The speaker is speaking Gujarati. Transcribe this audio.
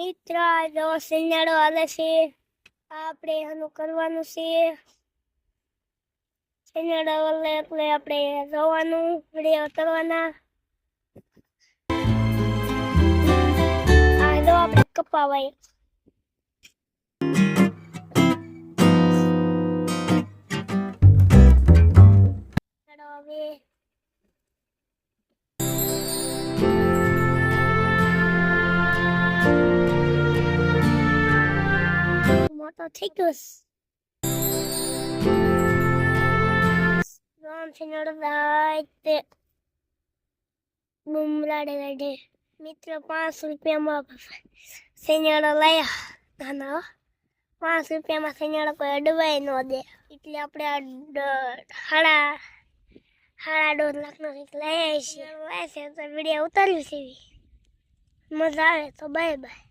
મિત્ર જો શિયાળો હાલે છે આપણે એનું કરવાનું છે શિયાળો હાલે એટલે આપણે જોવાનું વિડીયો કરવાના આ જો આપણે કપાવાય હવે મોટો થઈ ગયો રામ શિયાળો રાતે બુમરાડે રેડે મિત્ર 5 રૂપિયામાં શિયાળો લાયા ના 5 રૂપિયામાં શિયાળો કોઈ અડવાય ન દે એટલે આપણે સાડા 1.5 લાખનો લઈ આવી છે તો વિડીયો ઉતાર્યું છે મજા આવે તો બાય બાય.